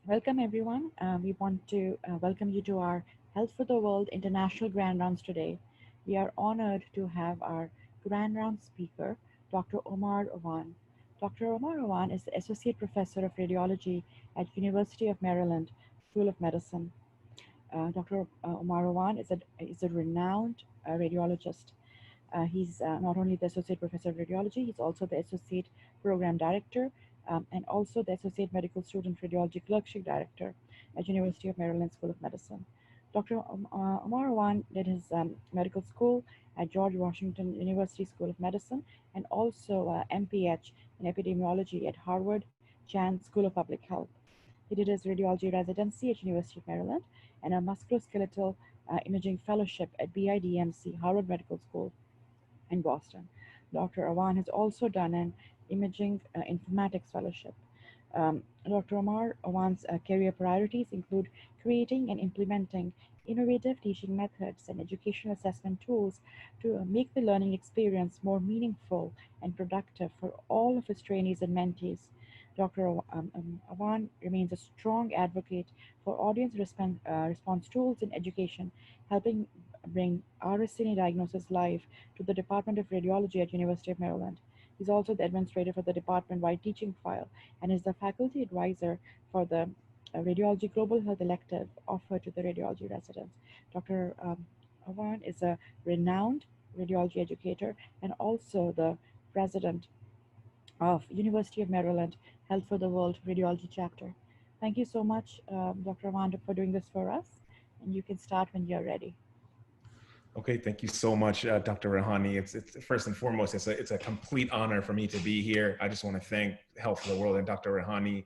Welcome everyone. We want to welcome you to our Health for the World International Grand Rounds today. We are honored to have our Grand Round speaker, Dr. Omer Awan. Dr. Omer Awan is the Associate Professor of Radiology at University of Maryland School of Medicine. Dr. Omer Awan is a renowned radiologist. He's not only the Associate Professor of Radiology, he's also the Associate Program Director and also the Associate Medical Student Radiology Clerkship Director at University of Maryland School of Medicine. Dr. Omer Awan did his medical school at George Washington University School of Medicine and also MPH in epidemiology at Harvard Chan School of Public Health. He did his radiology residency at University of Maryland and a musculoskeletal imaging fellowship at BIDMC, Harvard Medical School in Boston. Dr. Awan has also done an imaging informatics fellowship. Dr. Omer Awan's career priorities include creating and implementing innovative teaching methods and educational assessment tools to make the learning experience more meaningful and productive for all of his trainees and mentees. Dr. Awan remains a strong advocate for audience response tools in education, helping bring RSCNA diagnosis live to the Department of Radiology at University of Maryland. He's also the administrator for the department-wide teaching file and is the faculty advisor for the Radiology Global Health elective offered to the radiology residents. Dr. Awan is a renowned radiology educator and also the president of University of Maryland Health for the World Radiology Chapter. Thank you so much, Dr. Awan, for doing this for us. And you can start when you're ready. Okay, thank you so much, Dr. Rahani. It's first and foremost, it's a complete honor for me to be here. I just want to thank Health for the World and Dr. Rahani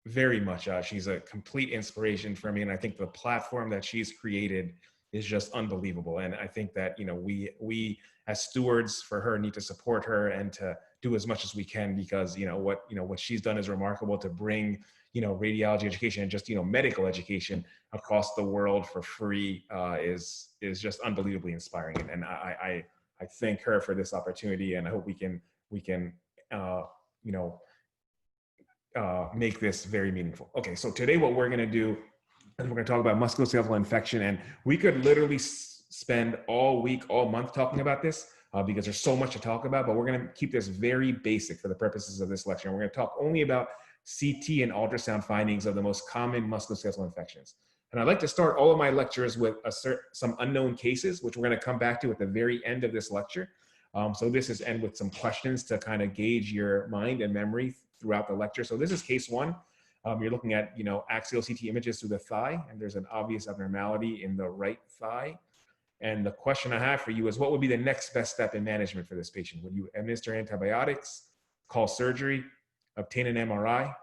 very much. She's a complete inspiration for me, and I think the platform that she's created is just unbelievable. And I think that we as stewards for her need to support her and to do as much as we can, because what she's done is remarkable to bring radiology education and just medical education across the world for free is just unbelievably inspiring. And I thank her for this opportunity, and I hope we can make this very meaningful. Okay, so today what we're going to do is we're going to talk about musculoskeletal infection, and we could literally spend all week, all month talking about this because there's so much to talk about, but we're going to keep this very basic for the purposes of this lecture. And we're going to talk only about CT and ultrasound findings of the most common musculoskeletal infections. And I'd like to start all of my lectures with some unknown cases, which we're going to come back to at the very end of this lecture. So this is end with some questions to kind of gauge your mind and memory throughout the lecture. So this is case one. You're looking at axial CT images through the thigh, and there's an obvious abnormality in the right thigh. And the question I have for you is, what would be the next best step in management for this patient? Would you administer antibiotics, call surgery, obtain an MRI,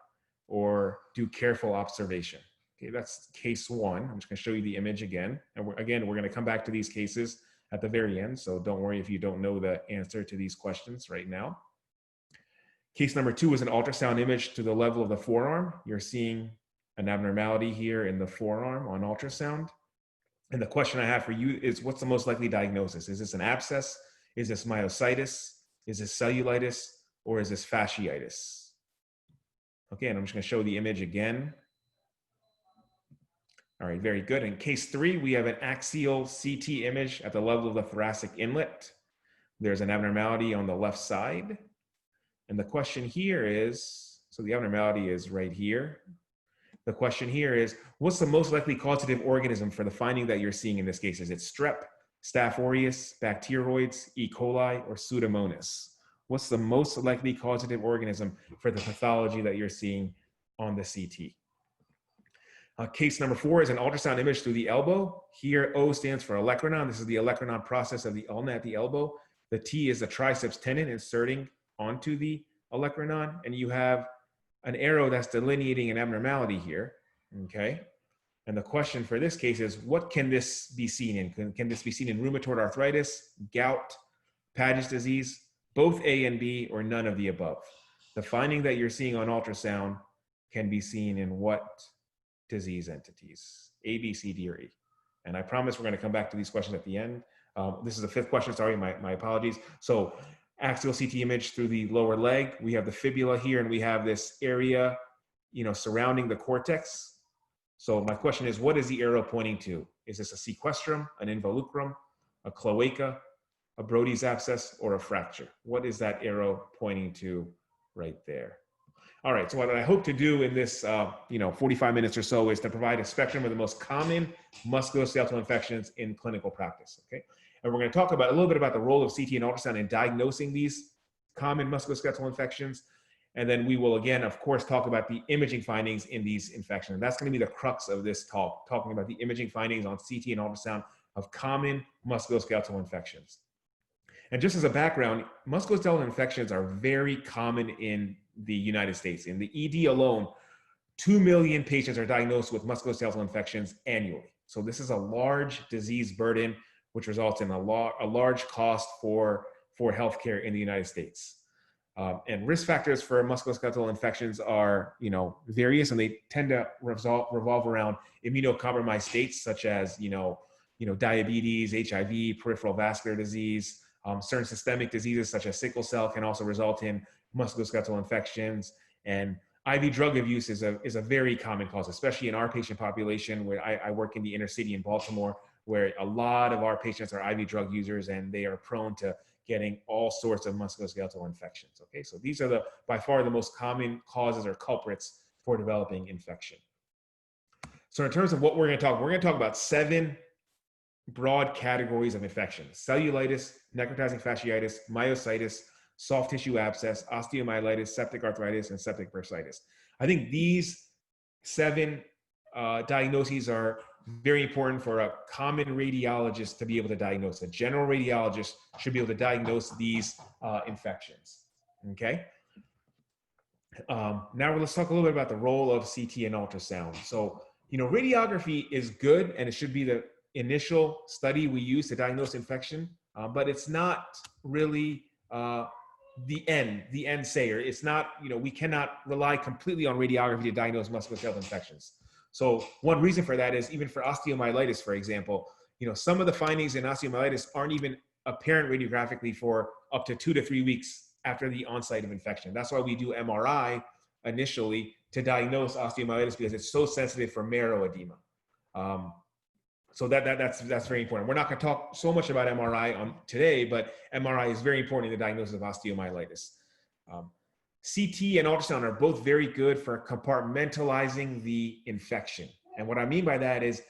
or do careful observation? Okay, that's case one. I'm just going to show you the image again. And we're going to come back to these cases at the very end. So don't worry if you don't know the answer to these questions right now. Case number two is an ultrasound image to the level of the forearm. You're seeing an abnormality here in the forearm on ultrasound. And the question I have for you is, what's the most likely diagnosis? Is this an abscess? Is this myositis? Is this cellulitis? Or is this fasciitis? Okay, and I'm just going to show the image again. All right, very good. In case three, we have an axial CT image at the level of the thoracic inlet. There's an abnormality on the left side. And the question here is, so the abnormality is right here. The question here is, what's the most likely causative organism for the finding that you're seeing in this case? Is it strep, Staph aureus, bacteroids, E. coli, or Pseudomonas? What's the most likely causative organism for the pathology that you're seeing on the CT? Case number four is an ultrasound image through the elbow. Here, O stands for olecranon. This is the olecranon process of the ulna at the elbow. The T is the triceps tendon inserting onto the olecranon, and you have an arrow that's delineating an abnormality here, okay? And the question for this case is, what can this be seen in? Can this be seen in rheumatoid arthritis, gout, Paget's disease, both A and B, or none of the above? The finding that you're seeing on ultrasound can be seen in what disease entities? A, B, C, D, or E? And I promise we're going to come back to these questions at the end. This is the fifth question, sorry, my apologies. So axial CT image through the lower leg. We have the fibula here, and we have this area surrounding the cortex. So my question is, what is the arrow pointing to? Is this a sequestrum, an involucrum, a cloaca, a Brody's abscess, or a fracture? What is that arrow pointing to right there? All right, so what I hope to do in this 45 minutes or so is to provide a spectrum of the most common musculoskeletal infections in clinical practice, okay? And we're gonna talk about a little bit about the role of CT and ultrasound in diagnosing these common musculoskeletal infections. And then we will, again, of course, talk about the imaging findings in these infections. And that's going to be the crux of this talk, talking about the imaging findings on CT and ultrasound of common musculoskeletal infections. And just as a background, musculoskeletal infections are very common in the United States. In the ED alone, 2 million patients are diagnosed with musculoskeletal infections annually. So this is a large disease burden, which results in a large cost for healthcare in the United States. And risk factors for musculoskeletal infections are, various, and they tend to revolve around immunocompromised states such as, diabetes, HIV, peripheral vascular disease. Certain systemic diseases such as sickle cell can also result in musculoskeletal infections. And IV drug abuse is a very common cause, especially in our patient population, where I work in the inner city in Baltimore, where a lot of our patients are IV drug users and they are prone to getting all sorts of musculoskeletal infections. Okay, so these are by far the most common causes or culprits for developing infection. So in terms of what we're going to talk about 7 broad categories of infections: cellulitis, necrotizing fasciitis, myositis, soft tissue abscess, osteomyelitis, septic arthritis, and septic bursitis. I think these 7 diagnoses are very important for a common radiologist to be able to diagnose. A general radiologist should be able to diagnose these infections, okay? Now let's talk a little bit about the role of CT and ultrasound. So, radiography is good and it should be the initial study we use to diagnose infection, but it's not really the end sayer. It's not, we cannot rely completely on radiography to diagnose musculoskeletal infections. So one reason for that is even for osteomyelitis, for example, some of the findings in osteomyelitis aren't even apparent radiographically for up to 2 to 3 weeks after the onset of infection. That's why we do MRI initially to diagnose osteomyelitis, because it's so sensitive for marrow edema. So that's very important. We're not going to talk so much about MRI today, but MRI is very important in the diagnosis of osteomyelitis. CT and ultrasound are both very good for compartmentalizing the infection. And what I mean by that is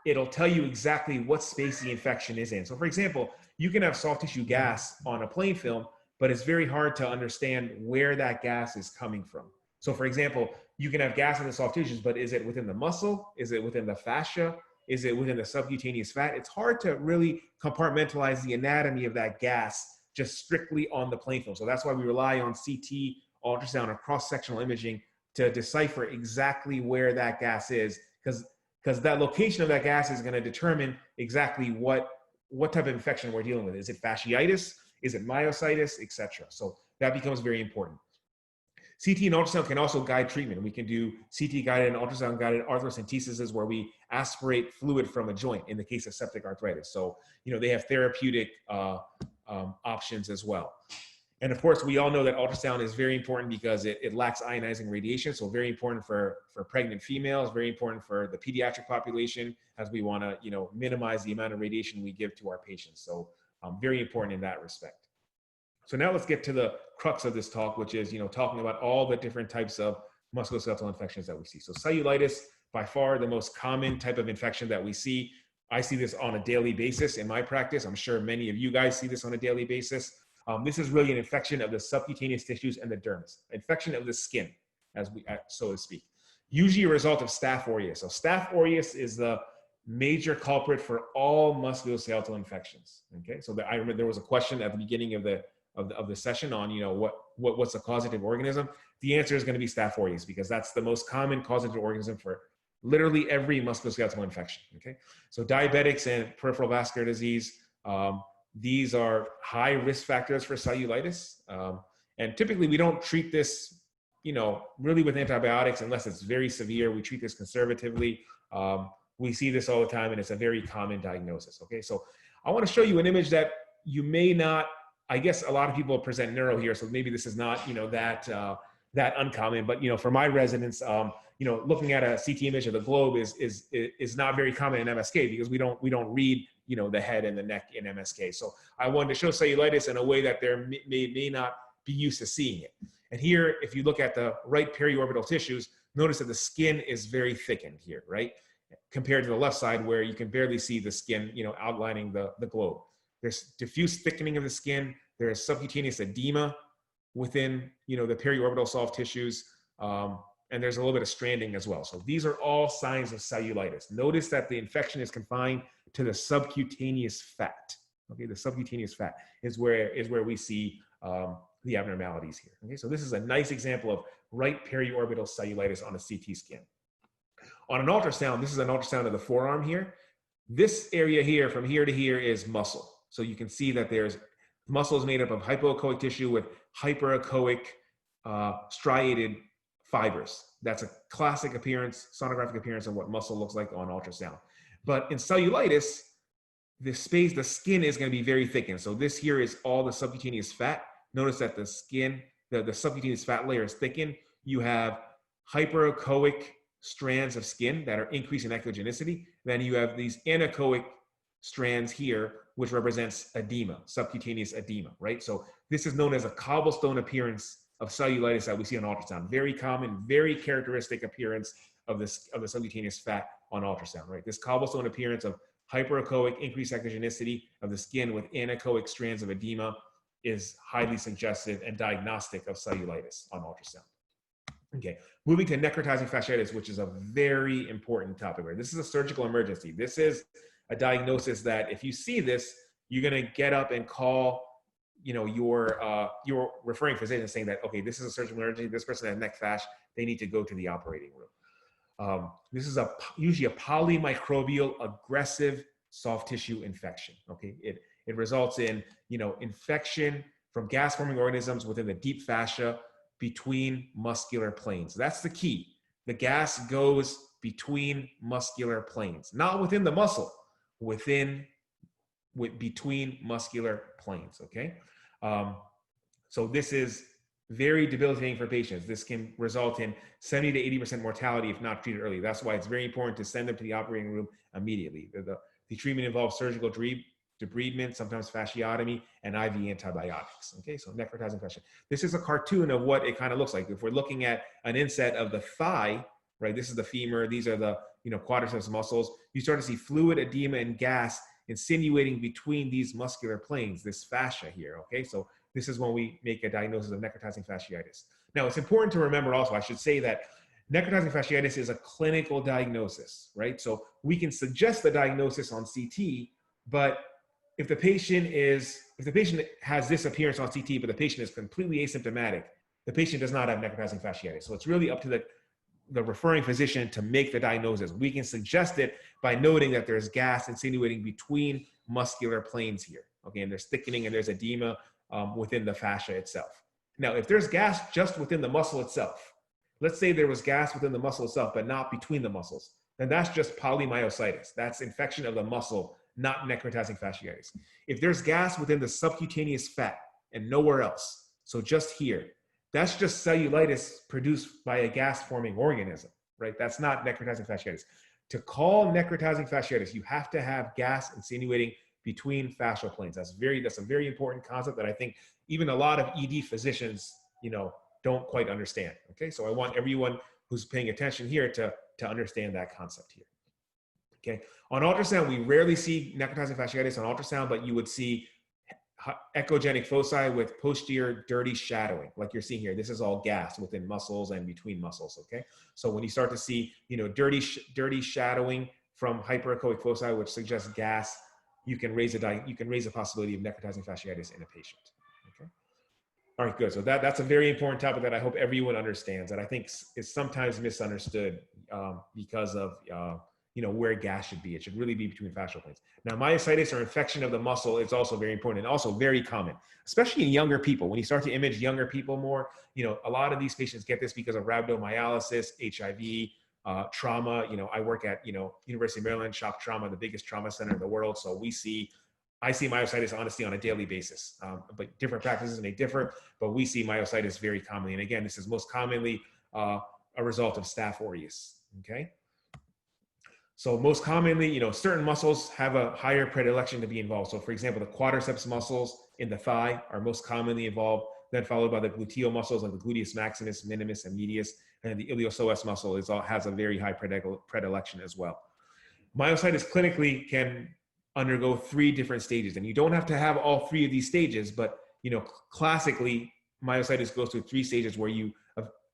it'll tell you exactly what space the infection is in. So for example, you can have soft tissue gas on a plain film, but it's very hard to understand where that gas is coming from. So for example, you can have gas in the soft tissues, but is it within the muscle? Is it within the fascia? Is it within the subcutaneous fat? It's hard to really compartmentalize the anatomy of that gas just strictly on the plain film. So that's why we rely on CT, ultrasound, or cross-sectional imaging to decipher exactly where that gas is, because that location of that gas is going to determine exactly what type of infection we're dealing with. Is it fasciitis? Is it myositis, etc.? So that becomes very important. CT and ultrasound can also guide treatment. We can do CT guided and ultrasound guided arthrocentesis, where we aspirate fluid from a joint in the case of septic arthritis. So, they have therapeutic options as well. And of course, we all know that ultrasound is very important because it lacks ionizing radiation. So very important for pregnant females, very important for the pediatric population, as we want to, minimize the amount of radiation we give to our patients. So very important in that respect. So now let's get to the crux of this talk, which is, talking about all the different types of musculoskeletal infections that we see. So cellulitis, by far the most common type of infection that we see. I see this on a daily basis in my practice. I'm sure many of you guys see this on a daily basis. This is really an infection of the subcutaneous tissues and the dermis, infection of the skin, so to speak. Usually a result of Staph aureus. So Staph aureus is the major culprit for all musculoskeletal infections. Okay, so I remember there was a question at the beginning of the session on, what's the causative organism? The answer is going to be Staph aureus, because that's the most common causative organism for literally every musculoskeletal infection. Okay, so diabetics and peripheral vascular disease, these are high risk factors for cellulitis. And typically we don't treat this, really with antibiotics unless it's very severe. We treat this conservatively. We see this all the time, and it's a very common diagnosis. Okay, so I want to show you an image that you may not, I guess a lot of people present neuro here, so maybe this is not, that uncommon. But, for my residents, looking at a CT image of the globe is not very common in MSK because we don't read, the head and the neck in MSK. So I wanted to show cellulitis in a way that there may not be used to seeing it. And here, if you look at the right periorbital tissues, notice that the skin is very thickened here, right? Compared to the left side where you can barely see the skin, outlining the globe. There's diffuse thickening of the skin. There's subcutaneous edema within, the periorbital soft tissues. And there's a little bit of stranding as well. So these are all signs of cellulitis. Notice that the infection is confined to the subcutaneous fat. Okay, the subcutaneous fat is where we see the abnormalities here. Okay, so this is a nice example of right periorbital cellulitis on a CT scan. On an ultrasound, this is an ultrasound of the forearm here. This area here, from here to here, is muscle. So you can see that there's muscle is made up of hypoechoic tissue with hyperechoic striated fibers. That's a classic appearance, sonographic appearance of what muscle looks like on ultrasound. But in cellulitis, the skin is going to be very thickened. So this here is all the subcutaneous fat. Notice that the skin, the subcutaneous fat layer is thickened. You have hyperechoic strands of skin that are increasing echogenicity. Then you have these anechoic strands here, which represents edema, subcutaneous edema, right? So this is known as a cobblestone appearance of cellulitis that we see on ultrasound. Very common, very characteristic appearance of the subcutaneous fat on ultrasound, right? This cobblestone appearance of hyperechoic, increased echogenicity of the skin with anechoic strands of edema is highly suggestive and diagnostic of cellulitis on ultrasound. Okay, moving to necrotizing fasciitis, which is a very important topic. Right? This is a surgical emergency. This is a diagnosis that if you see this, you're going to get up and call, your referring physician saying that, okay, this is a surgical emergency. This person has neck fasc. They need to go to the operating room. This is usually a polymicrobial aggressive soft tissue infection. Okay, it results in infection from gas-forming organisms within the deep fascia between muscular planes. That's the key. The gas goes between muscular planes, not within the muscle, between muscular planes. Okay, so this is very debilitating for patients. This can result in 70 to 80% mortality if not treated early. That's why it's very important to send them to the operating room immediately. The treatment involves surgical debridement, sometimes fasciotomy, and IV antibiotics. Okay, so necrotizing fascia. This is a cartoon of what it kind of looks like. If we're looking at an inset of the thigh, right, this is the femur, these are the quadriceps muscles, you start to see fluid, edema, and gas insinuating between these muscular planes, this fascia here. Okay, so this is when we make a diagnosis of necrotizing fasciitis. Now, it's important to remember also, I should say that necrotizing fasciitis is a clinical diagnosis, right? So we can suggest the diagnosis on CT, but if the patient has this appearance on CT, but the patient is completely asymptomatic, the patient does not have necrotizing fasciitis. So it's really up to the referring physician to make the diagnosis. We can suggest it by noting that there's gas insinuating between muscular planes here. Okay, and there's thickening and there's edema within the fascia itself. Now, if there's gas just within the muscle itself, let's say there was gas within the muscle itself, but not between the muscles, then that's just polymyositis. That's infection of the muscle, not necrotizing fasciitis. If there's gas within the subcutaneous fat and nowhere else, so just here, that's just cellulitis produced by a gas-forming organism, right? That's not necrotizing fasciitis. To call necrotizing fasciitis, you have to have gas insinuating between fascial planes. That's a very important concept that I think even a lot of ED physicians, don't quite understand. Okay, so I want everyone who's paying attention here to understand that concept here. Okay, on ultrasound, we rarely see necrotizing fasciitis on ultrasound, but you would see echogenic foci with posterior dirty shadowing, like you're seeing here. This is all gas within muscles and between muscles. Okay, so when you start to see, dirty shadowing from hyperechoic foci, which suggests gas, you can raise a possibility of necrotizing fasciitis in a patient. Okay. All right, good. So that's a very important topic that I hope everyone understands, that I think is sometimes misunderstood because of where gas should be. It should really be between fascial planes. Now, myositis or infection of the muscle is also very important and also very common, especially in younger people. When you start to image younger people more, a lot of these patients get this because of rhabdomyolysis, HIV, trauma. I work at University of Maryland Shock Trauma, the biggest trauma center in the world. So we see I see myositis honestly on a daily basis, but different practices may differ, but we see myositis very commonly. And again, this is most commonly a result of Staph aureus, okay? So most commonly, certain muscles have a higher predilection to be involved. So for example, the quadriceps muscles in the thigh are most commonly involved, then followed by the gluteal muscles like the gluteus maximus, minimus, and medius, and the iliopsoas muscle has a very high predilection as well. Myositis clinically can undergo 3 different stages, and you don't have to have all 3 of these stages, but classically, myositis goes through 3 stages where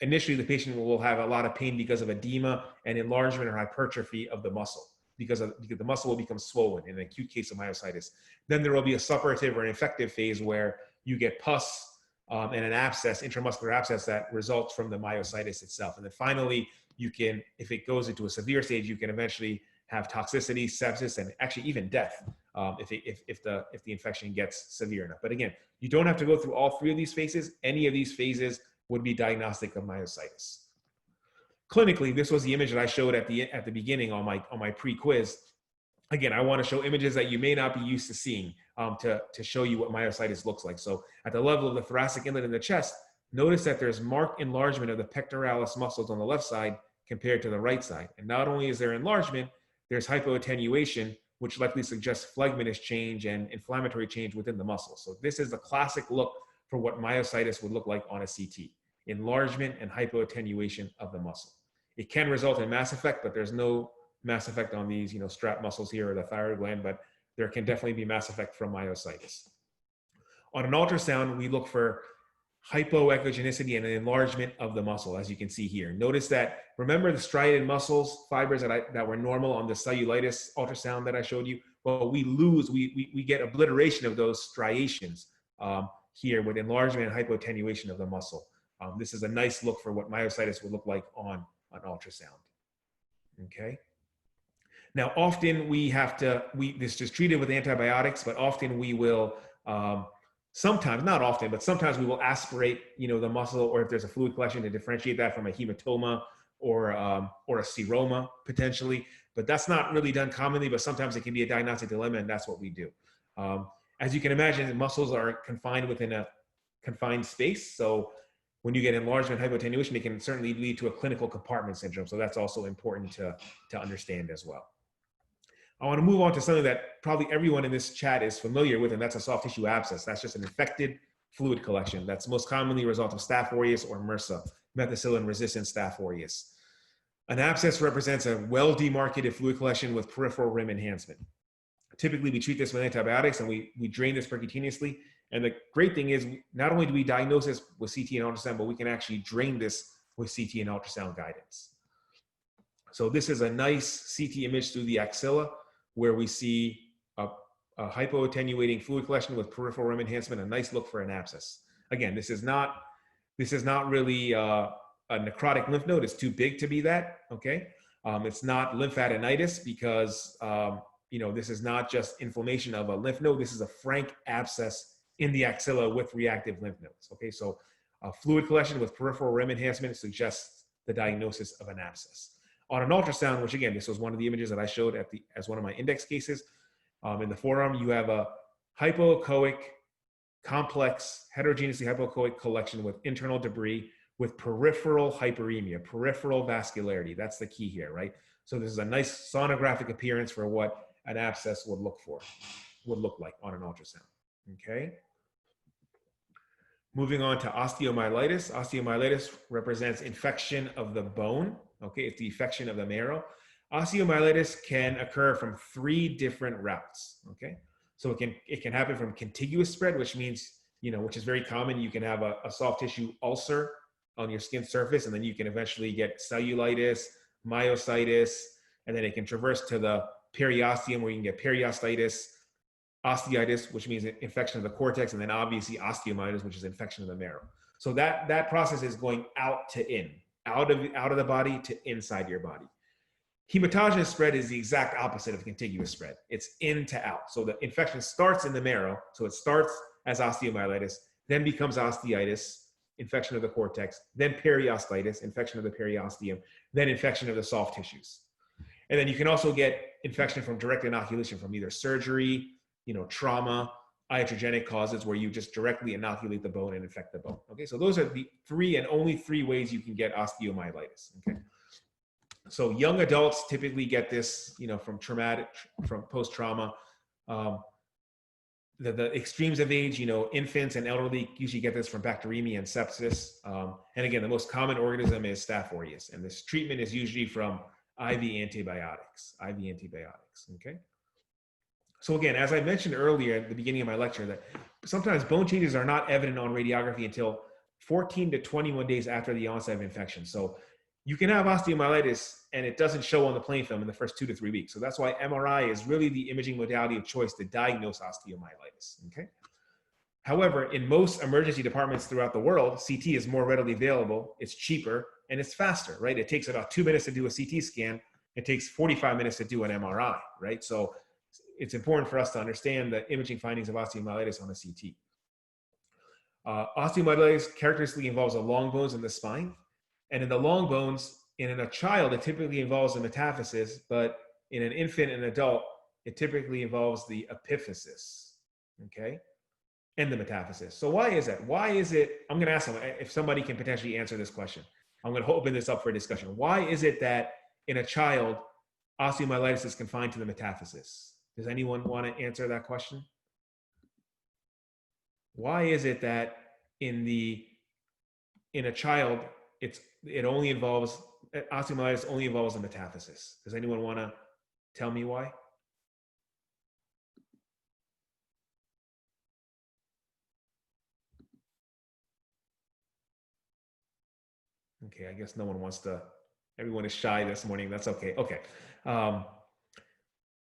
initially the patient will have a lot of pain because of edema and enlargement or hypertrophy of the muscle, because the muscle will become swollen in an acute case of myositis. Then there will be a suppurative or an infective phase where you get pus and an abscess, intramuscular abscess that results from the myositis itself. And then finally, if it goes into a severe stage, you can eventually have toxicity, sepsis, and actually even death if the infection gets severe enough. But again, you don't have to go through all 3 of these phases. Any of these phases would be diagnostic of myositis. Clinically, this was the image that I showed at the beginning on my pre-quiz. Again, I want to show images that you may not be used to seeing to show you what myositis looks like. So at the level of the thoracic inlet in the chest, notice that there's marked enlargement of the pectoralis muscles on the left side compared to the right side. And not only is there enlargement, there's hypoattenuation, which likely suggests phlegmatous change and inflammatory change within the muscle. So this is the classic look for what myositis would look like on a CT: enlargement and hypoattenuation of the muscle. It can result in mass effect, but there's no mass effect on these strap muscles here or the thyroid gland, but there can definitely be mass effect from myositis. On an ultrasound, we look for hypoechogenicity and an enlargement of the muscle, as you can see here. Notice that, remember the striated muscles, fibers that were normal on the cellulitis ultrasound that I showed you? Well, we get obliteration of those striations here with enlargement and hypoattenuation of the muscle. This is a nice look for what myositis would look like on an ultrasound. Okay. Now, often this is treated with antibiotics, but often we will, sometimes, not often, but sometimes we will aspirate, the muscle, or if there's a fluid collection, to differentiate that from a hematoma or a seroma potentially. But that's not really done commonly, but sometimes it can be a diagnostic dilemma, and that's what we do. As you can imagine, the muscles are confined within a confined space. So when you get enlargement, hypoattenuation, it can certainly lead to a clinical compartment syndrome. So that's also important to understand as well. I want to move on to something that probably everyone in this chat is familiar with, and that's a soft tissue abscess. That's just an infected fluid collection. That's most commonly a result of Staph aureus or MRSA, methicillin-resistant Staph aureus. An abscess represents a well-demarcated fluid collection with peripheral rim enhancement. Typically, we treat this with antibiotics, and we drain this percutaneously. And the great thing is, not only do we diagnose this with CT and ultrasound, but we can actually drain this with CT and ultrasound guidance. So this is a nice CT image through the axilla, where we see a hypoattenuating fluid collection with peripheral rim enhancement, a nice look for an abscess. Again, this is not really a necrotic lymph node. It's too big to be that, okay? It's not lymphadenitis because, this is not just inflammation of a lymph node. This is a frank abscess in the axilla with reactive lymph nodes, okay? So a fluid collection with peripheral rim enhancement suggests the diagnosis of an abscess. On an ultrasound, which again, this was one of the images that I showed as one of my index cases, in the forearm, you have a hypoechoic, complex, heterogeneously hypoechoic collection with internal debris with peripheral hyperemia, peripheral vascularity. That's the key here, right? So this is a nice sonographic appearance for what an abscess would look like on an ultrasound, okay? Moving on to osteomyelitis. Osteomyelitis represents infection of the bone. Okay, it's the infection of the marrow. Osteomyelitis can occur from 3 different routes. Okay, so it can happen from contiguous spread, which means, which is very common. You can have a soft tissue ulcer on your skin surface, and then you can eventually get cellulitis, myositis, and then it can traverse to the periosteum, where you can get periostitis, osteitis, which means infection of the cortex, and then obviously osteomyelitis, which is infection of the marrow. So that process is going out to in, out of the body to inside your body. Hematogenous spread is the exact opposite of contiguous spread. It's in to out. So the infection starts in the marrow. So it starts as osteomyelitis, then becomes osteitis, infection of the cortex, then periostitis, infection of the periosteum, then infection of the soft tissues. And then you can also get infection from direct inoculation from either surgery, trauma, iatrogenic causes where you just directly inoculate the bone and infect the bone. Okay, so those are the three and only three ways you can get osteomyelitis. Okay, so young adults typically get this, from post-trauma. The extremes of age, infants and elderly usually get this from bacteremia and sepsis. And again, the most common organism is Staph aureus, and this treatment is usually from IV antibiotics. Okay. So again, as I mentioned earlier at the beginning of my lecture, that sometimes bone changes are not evident on radiography until 14 to 21 days after the onset of infection. So you can have osteomyelitis and it doesn't show on the plain film in the first 2 to 3 weeks. So that's why MRI is really the imaging modality of choice to diagnose osteomyelitis. Okay. However, in most emergency departments throughout the world, CT is more readily available, it's cheaper, and it's faster, right? It takes about 2 minutes to do a CT scan. It takes 45 minutes to do an MRI, right? So it's important for us to understand the imaging findings of osteomyelitis on a CT. Osteomyelitis characteristically involves the long bones in the spine. And in the long bones, and in a child, it typically involves the metaphysis, but in an infant and adult, it typically involves the epiphysis, okay? And the metaphysis. So why is that? Why is it, I'm gonna ask them if somebody can potentially answer this question. I'm gonna open this up for a discussion. Why is it that in a child, osteomyelitis is confined to the metaphysis? Does anyone want to answer that question? Why is it that in a child, osteomyelitis only involves the metaphysis? Does anyone want to tell me why? Okay, I guess no one wants to. Everyone is shy this morning. That's okay. Okay.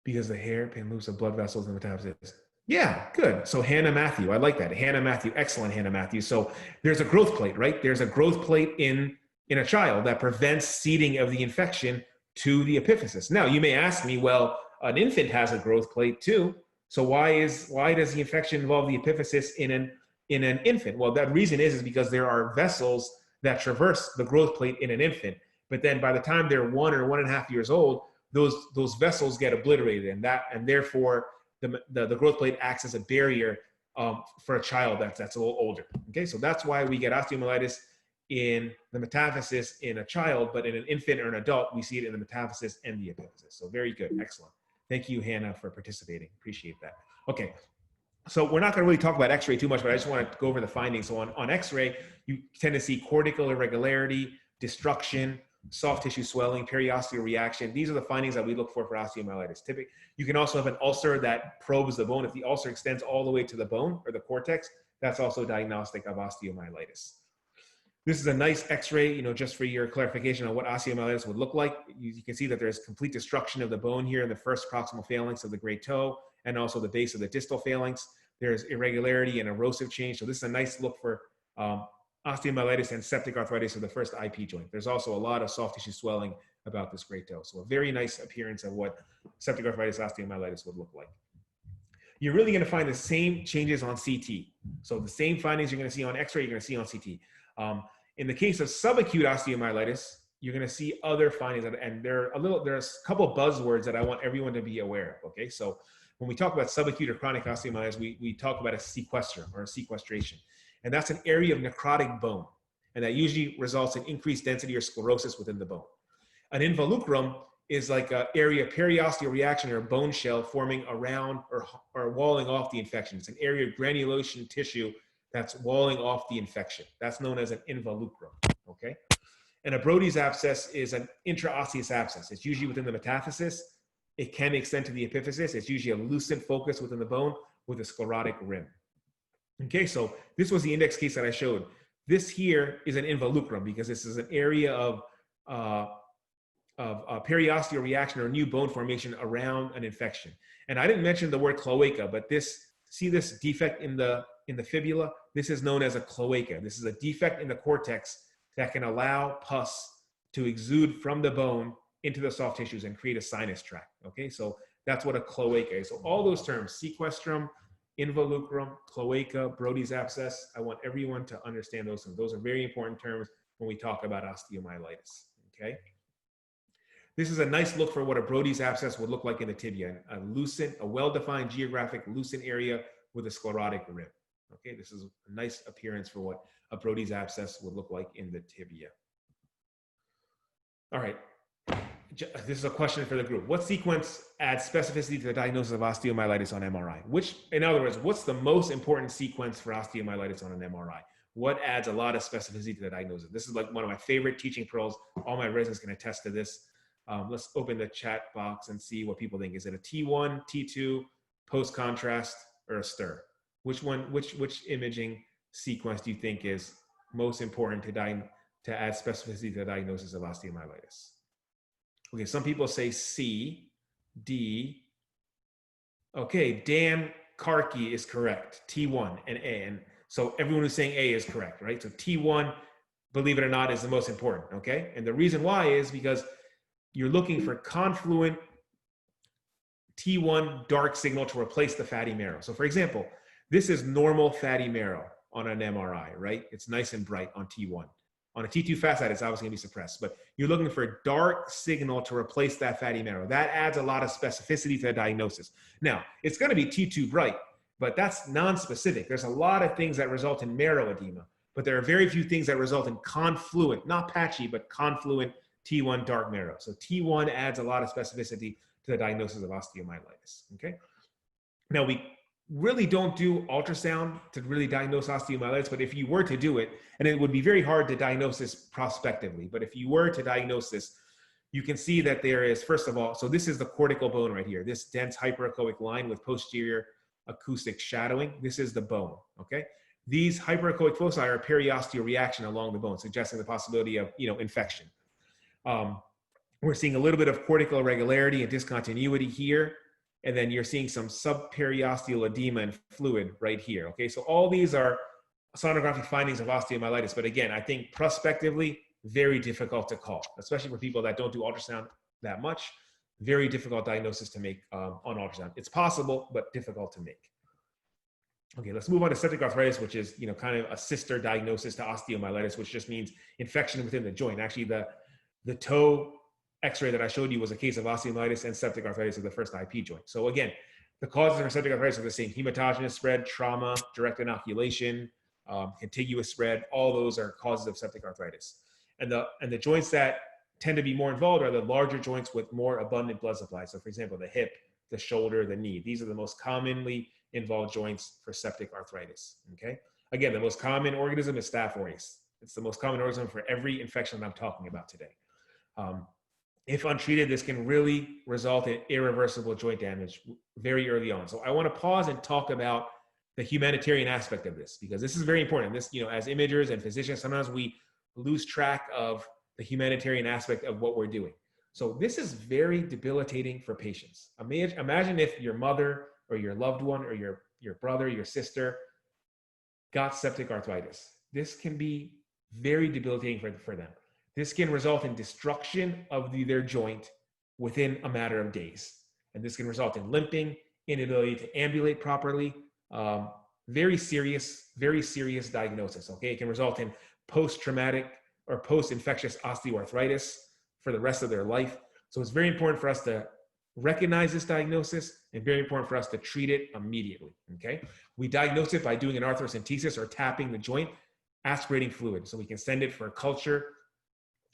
Because the hairpin moves the blood vessels in the metaphysis. Yeah, good. So Hannah Matthew, I like that. Hannah Matthew, excellent Hannah Matthew. So there's a growth plate, right? There's a growth plate in a child that prevents seeding of the infection to the epiphysis. Now, you may ask me, well, an infant has a growth plate too. So why does the infection involve the epiphysis in an infant? Well, that reason is because there are vessels that traverse the growth plate in an infant. But then by the time they're 1 or 1.5 years old, those vessels get obliterated, and therefore the growth plate acts as a barrier for a child that's a little older. Okay, so that's why we get osteomyelitis in the metaphysis in a child, but in an infant or an adult, we see it in the metaphysis and the epiphysis. So very good, excellent. Thank you, Hannah, for participating. Appreciate that. Okay, so we're not going to really talk about X-ray too much, but I just want to go over the findings. So on X-ray, you tend to see cortical irregularity, destruction, soft tissue swelling, periosteal reaction. These are the findings that we look for osteomyelitis. Typically, you can also have an ulcer that probes the bone. If the ulcer extends all the way to the bone or the cortex, that's also diagnostic of osteomyelitis. This is a nice X-ray, just for your clarification on what osteomyelitis would look like. You can see that there's complete destruction of the bone here in the first proximal phalanx of the great toe, and also the base of the distal phalanx. There's irregularity and erosive change. So this is a nice look for osteomyelitis and septic arthritis of the first IP joint. There's also a lot of soft tissue swelling about this great toe. So a very nice appearance of what septic arthritis osteomyelitis would look like. You're really going to find the same changes on CT. So the same findings you're going to see on X-ray, you're going to see on CT. In the case of subacute osteomyelitis, you're going to see other findings, and there's a couple of buzzwords that I want everyone to be aware of. Okay, so when we talk about subacute or chronic osteomyelitis, we talk about a sequestrum or a sequestration. And that's an area of necrotic bone. And that usually results in increased density or sclerosis within the bone. An involucrum is like an area of periosteal reaction or bone shell forming around or walling off the infection. It's an area of granulation tissue that's walling off the infection. That's known as an involucrum, okay? And a Brody's abscess is an intraosseous abscess. It's usually within the metaphysis. It can extend to the epiphysis. It's usually a lucent focus within the bone with a sclerotic rim. Okay, so this was the index case that I showed. This here is an involucrum because this is an area of periosteal reaction or new bone formation around an infection. And I didn't mention the word cloaca, but see this defect in the fibula? This is known as a cloaca. This is a defect in the cortex that can allow pus to exude from the bone into the soft tissues and create a sinus tract. Okay, so that's what a cloaca is. So all those terms, sequestrum, involucrum, cloaca, Brody's abscess, I want everyone to understand those terms. Those are very important terms when we talk about osteomyelitis, okay? This is a nice look for what a Brody's abscess would look like in the tibia, a well-defined geographic lucent area with a sclerotic rim. Okay, this is a nice appearance for what a Brody's abscess would look like in the tibia. All right, this is a question for the group. What sequence adds specificity to the diagnosis of osteomyelitis on MRI? In other words, what's the most important sequence for osteomyelitis on an MRI? What adds a lot of specificity to the diagnosis? This is like one of my favorite teaching pearls. All my residents can attest to this. Let's open the chat box and see what people think. Is it a T1, T2, post-contrast, or a stir? Which imaging sequence do you think is most important to add specificity to the diagnosis of osteomyelitis? Okay, some people say C, D. Okay, Dan Karki is correct, T1 and A. And so everyone who's saying A is correct, right? So T1, believe it or not, is the most important, okay? And the reason why is because you're looking for confluent T1 dark signal to replace the fatty marrow. So for example, this is normal fatty marrow on an MRI, right? It's nice and bright on T1. On a T2 fasciitis, it's obviously gonna be suppressed, but you're looking for a dark signal to replace that fatty marrow. That adds a lot of specificity to the diagnosis. Now, it's gonna be T2 bright, but that's non-specific. There's a lot of things that result in marrow edema, but there are very few things that result in confluent, not patchy, but confluent T1 dark marrow. So T1 adds a lot of specificity to the diagnosis of osteomyelitis, okay? Now, we really don't do ultrasound to really diagnose osteomyelitis, but if you were to do it, and it would be very hard to diagnose this prospectively, but if you were to diagnose this, you can see that there is, first of all, so this is the cortical bone right here, this dense hyperechoic line with posterior acoustic shadowing. This is the bone, okay? These hyperechoic foci are a periosteal reaction along the bone, suggesting the possibility of, infection. We're seeing a little bit of cortical irregularity and discontinuity here. And then you're seeing some subperiosteal edema and fluid right here. Okay, so all these are sonographic findings of osteomyelitis. But again, I think prospectively, very difficult to call, especially for people that don't do ultrasound that much. Very difficult diagnosis to make on ultrasound. It's possible, but difficult to make. Okay, let's move on to septic arthritis, which is kind of a sister diagnosis to osteomyelitis, which just means infection within the joint. Actually, the toe Xray that I showed you was a case of osteomyelitis and septic arthritis of the first IP joint. So again, the causes for septic arthritis are the same: hematogenous spread, trauma, direct inoculation, contiguous spread. All those are causes of septic arthritis. And the joints that tend to be more involved are the larger joints with more abundant blood supply. So for example, the hip, the shoulder, the knee. These are the most commonly involved joints for septic arthritis. Okay. Again, the most common organism is Staph aureus. It's the most common organism for every infection that I'm talking about today. If untreated, this can really result in irreversible joint damage very early on. So I want to pause and talk about the humanitarian aspect of this, because this is very important. This, as imagers and physicians, sometimes we lose track of the humanitarian aspect of what we're doing. So this is very debilitating for patients. Imagine if your mother or your loved one or your brother, your sister got septic arthritis. This can be very debilitating for them. This can result in destruction of their joint within a matter of days. And this can result in limping, inability to ambulate properly, very serious diagnosis, okay? It can result in post-traumatic or post-infectious osteoarthritis for the rest of their life. So it's very important for us to recognize this diagnosis and very important for us to treat it immediately, okay? We diagnose it by doing an arthrocentesis or tapping the joint, aspirating fluid. So we can send it for culture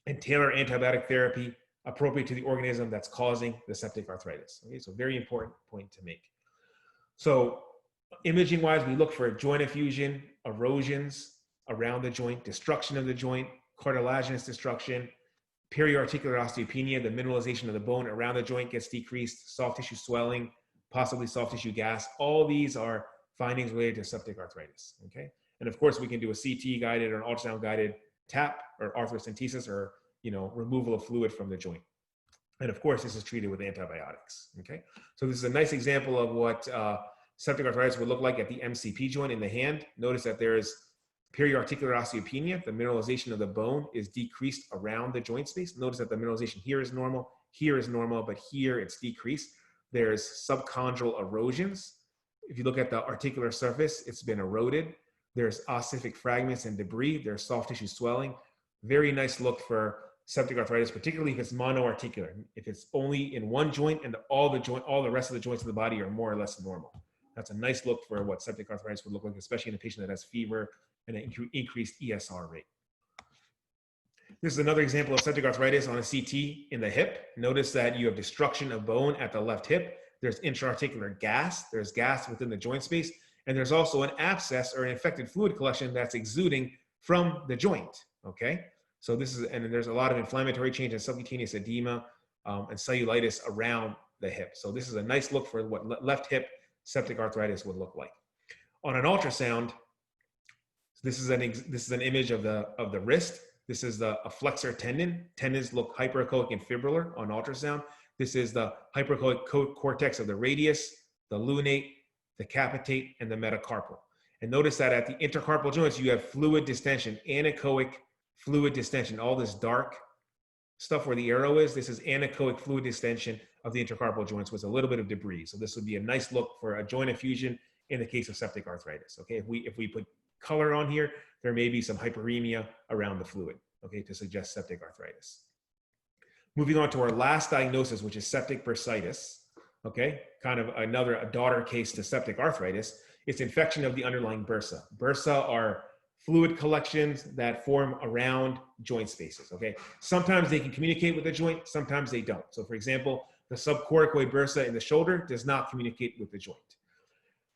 and tailor antibiotic therapy appropriate to the organism that's causing the septic arthritis. Okay, so very important point to make. So imaging wise, we look for joint effusion, erosions around the joint, destruction of the joint, cartilaginous destruction, periarticular osteopenia, the mineralization of the bone around the joint gets decreased, soft tissue swelling, possibly soft tissue gas. All these are findings related to septic arthritis, okay? And of course, we can do a CT guided or an ultrasound guided tap or arthrocentesis or removal of fluid from the joint. And of course, this is treated with antibiotics, okay? So this is a nice example of what septic arthritis would look like at the MCP joint in the hand. Notice that there is periarticular osteopenia. The mineralization of the bone is decreased around the joint space. Notice that the mineralization here is normal, but here it's decreased. There's subchondral erosions. If you look at the articular surface, it's been eroded. There's ossific fragments and debris. There's soft tissue swelling. Very nice look for septic arthritis, particularly if it's monoarticular, if it's only in one joint and all the rest of the joints of the body are more or less normal. That's a nice look for what septic arthritis would look like, especially in a patient that has fever and an increased ESR rate. This is another example of septic arthritis on a CT in the hip. Notice that you have destruction of bone at the left hip. There's intra-articular gas. There's gas within the joint space. And there's also an abscess or an infected fluid collection that's exuding from the joint, okay? So this is, and there's a lot of inflammatory change and subcutaneous edema and cellulitis around the hip. So this is a nice look for what left hip septic arthritis would look like. On an ultrasound, this is an image of the wrist. This is a flexor tendon. Tendons look hyperechoic and fibrillar on ultrasound. This is the hyperechoic cortex of the radius, the lunate, the capitate, and the metacarpal. And notice that at the intercarpal joints, you have fluid distension, anechoic fluid distension. All this dark stuff where the arrow is, this is anechoic fluid distension of the intercarpal joints with a little bit of debris. So this would be a nice look for a joint effusion in the case of septic arthritis. Okay, if we put color on here, there may be some hyperemia around the fluid, okay, to suggest septic arthritis. Moving on to our last diagnosis, which is septic bursitis, okay, kind of a daughter case to septic arthritis. It's infection of the underlying bursa. Bursa are fluid collections that form around joint spaces, okay? Sometimes they can communicate with the joint, sometimes they don't. So for example, the subcorticoid bursa in the shoulder does not communicate with the joint.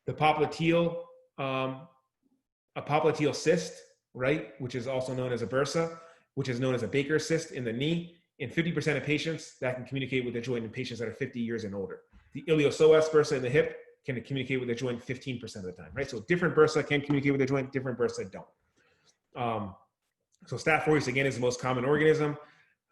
The popliteal, a popliteal cyst, right, which is also known as a bursa, which is known as a Baker's cyst in the knee. In 50% of patients, that can communicate with the joint in patients that are 50 years and older. The iliopsoas bursa in the hip can communicate with the joint 15% of the time, right? So different bursa can communicate with the joint, different bursa don't. So Staph aureus, again, is the most common organism.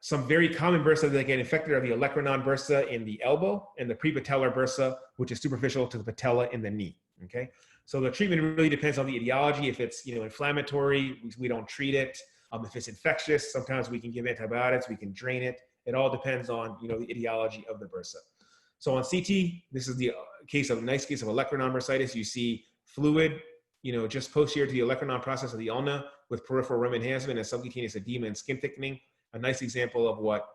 Some very common bursa that get infected are the olecranon bursa in the elbow and the prepatellar bursa, which is superficial to the patella in the knee, okay? So the treatment really depends on the etiology. If it's, inflammatory, we don't treat it. If it's infectious, sometimes we can give antibiotics, we can drain it. It all depends on, the etiology of the bursa. So on CT, this is the nice case of olecranon bursitis. You see fluid, just posterior to the olecranon process of the ulna with peripheral rim enhancement and subcutaneous edema and skin thickening. A nice example of what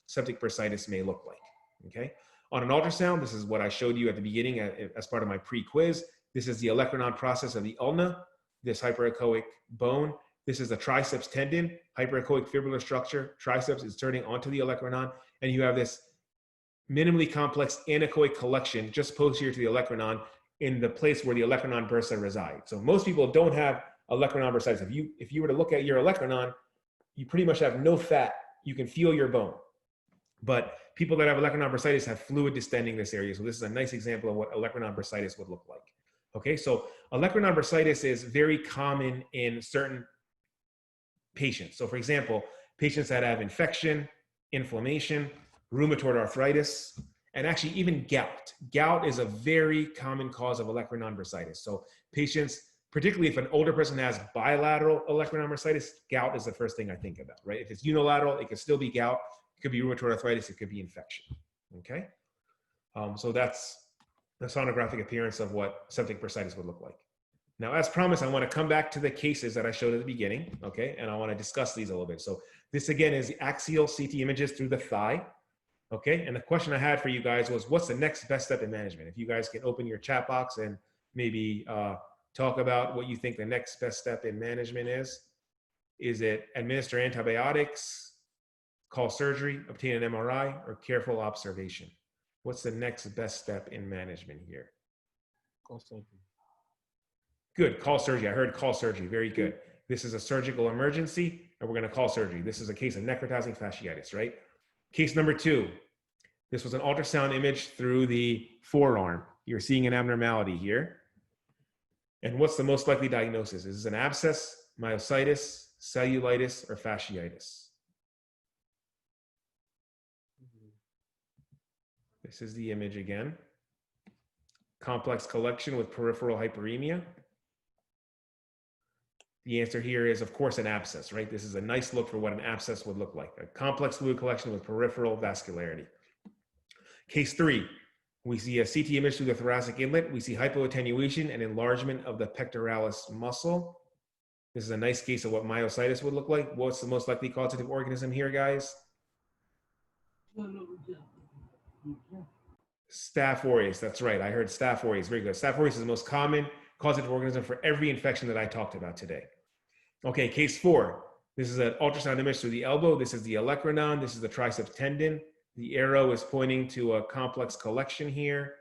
septic bursitis may look like, okay? On an ultrasound, this is what I showed you at the beginning as part of my pre-quiz. This is the olecranon process of the ulna, this hyperechoic bone. This is the triceps tendon, hyperechoic fibrillar structure. Triceps is turning onto the olecranon, and you have this minimally complex anechoic collection just posterior to the olecranon in the place where the olecranon bursa reside. So most people don't have olecranon bursitis. If you were to look at your olecranon, you pretty much have no fat. You can feel your bone. But people that have olecranon bursitis have fluid distending this area. So this is a nice example of what olecranon bursitis would look like. Okay, so olecranon bursitis is very common in certain patients. So for example, patients that have infection, inflammation, rheumatoid arthritis, and actually even gout. Gout is a very common cause of olecranon bursitis. So patients, particularly if an older person has bilateral olecranon bursitis, gout is the first thing I think about, right? If it's unilateral, it could still be gout. It could be rheumatoid arthritis. It could be infection, okay? So that's the sonographic appearance of what septic bursitis would look like. Now, as promised, I want to come back to the cases that I showed at the beginning, okay? And I want to discuss these a little bit. So this, again, is the axial CT images through the thigh, okay? And the question I had for you guys was, what's the next best step in management? If you guys can open your chat box and maybe talk about what you think the next best step in management is. Is it administer antibiotics, call surgery, obtain an MRI, or careful observation? What's the next best step in management here? Call surgery. Good, call surgery. I heard call surgery, very good. This is a surgical emergency, and we're gonna call surgery. This is a case of necrotizing fasciitis, right? Case number 2, this was an ultrasound image through the forearm. You're seeing an abnormality here. And what's the most likely diagnosis? Is this an abscess, myositis, cellulitis, or fasciitis? This is the image again. Complex collection with peripheral hyperemia. The answer here is, of course, an abscess, right? This is a nice look for what an abscess would look like. A complex fluid collection with peripheral vascularity. Case 3, we see a CT image through the thoracic inlet. We see hypoattenuation and enlargement of the pectoralis muscle. This is a nice case of what myositis would look like. What's the most likely causative organism here, guys? Staph aureus. That's right. I heard Staph aureus. Very good. Staph aureus is the most common causative organism for every infection that I talked about today. Okay, case 4. This is an ultrasound image through the elbow. This is the olecranon. This is the triceps tendon. The arrow is pointing to a complex collection here.